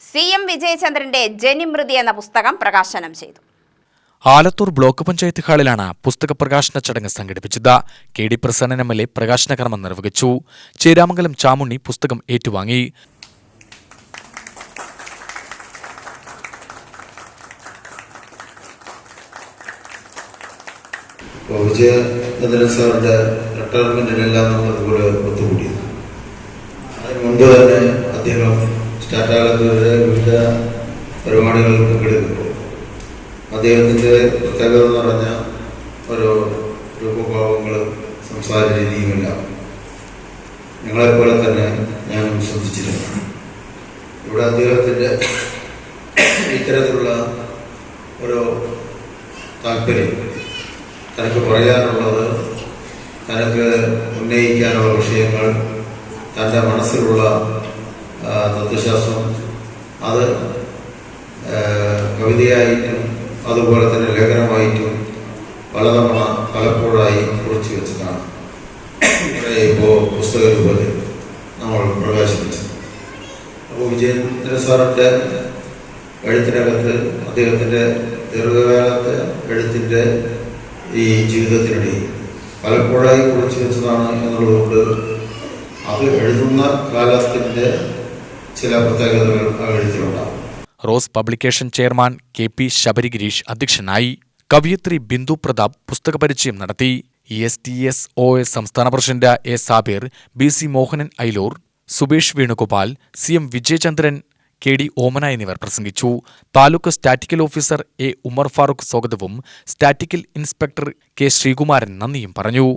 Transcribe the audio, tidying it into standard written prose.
CM വിജയചന്ദ്രന്റെ ജനിമൃതി എന്ന പുസ്തകം പ്രകാശനം ചെയ്തു. ആലത്തൂർ ബ്ലോക്ക് പഞ്ചായത്ത് ഹാളിലാണ് പുസ്തക പ്രകാശന ചടങ്ങ് സംഘടിപ്പിച്ചത്. KD പ്രസന്നൻ MLA പ്രകാശന കർമ്മം നിർവഹിച്ചു. ചേരാമംഗലം ചാമുണ്ണി പുസ്തകം ഏറ്റുവാങ്ങി. വിജയചന്ദ്രൻ സാറിന്റെ റിട്ടയർമെന്റിനെല്ലാം നമ്മളിതുപോലെ ഒത്തുകൂടിയത്. അതിന് മുൻപ് തന്നെ അദ്ദേഹം സ്റ്റാറ്റാലത്തൂരിലെ വിവിധ പരിപാടികളിൽ പങ്കെടുക്കുമ്പോൾ അദ്ദേഹത്തിൻ്റെ പ്രത്യേകത എന്ന് പറഞ്ഞ ഓരോ രൂപഭാവങ്ങളും സംസാര രീതിയുമെല്ലാം ഞങ്ങളെപ്പോലെ തന്നെ ഞാനും ശ്രദ്ധിച്ചിരുന്നു. ഇവിടെ അദ്ദേഹത്തിൻ്റെ ഇത്തരത്തിലുള്ള ഓരോ താല്പര്യം, തനിക്ക് പറയാനുള്ളത്, തനിക്ക് ഉന്നയിക്കാനുള്ള വിഷയങ്ങൾ, തൻ്റെ മനസ്സിലുള്ള തത്വശാസ്ത്രം, അത് കവിതയായിട്ടും അതുപോലെ തന്നെ ലേഖനമായിട്ടും പലതവണ പലപ്പോഴായി കുറിച്ചു വെച്ചതാണ് ഇപ്പോൾ പുസ്തക രൂപത്തിൽ നമ്മൾ പ്രകാശിപ്പിച്ചത്. അപ്പോൾ വിജയചന്ദ്രൻ സാറിൻ്റെ എഴുത്തിനകത്ത് അദ്ദേഹത്തിൻ്റെ ദീർഘകാലത്തെ എഴുത്തിൻ്റെ ഈ ജീവിതത്തിനിടയിൽ പലപ്പോഴായി കുറിച്ചു വെച്ചതാണ് എന്നുള്ളതുകൊണ്ട് അത് എഴുതുന്ന കാലത്തിൻ്റെ ചില പ്രത്യേകതകൾ ആ എഴുത്തിലുണ്ടാകും. Rose publication chairman KP Sabarigirish അധ്യക്ഷനായി. കവയിത്രി ബിന്ദു പ്രതാപ് പുസ്തക പരിചയം നടത്തി. ESTSOS സംസ്ഥാന president A. Sabir, BC Mohanan Ailur, Subesh Venugopal, CM Vijayachandran, KD Omana എന്നിവർ പ്രസംഗിച്ചു. Taluk statistical officer A. Umar Farooq സ്വാഗതവും സ്റ്റാറ്റിക്കൽ ഇൻസ്പെക്ടർ K. ശ്രീകുമാരൻ നന്ദിയും പറഞ്ഞു.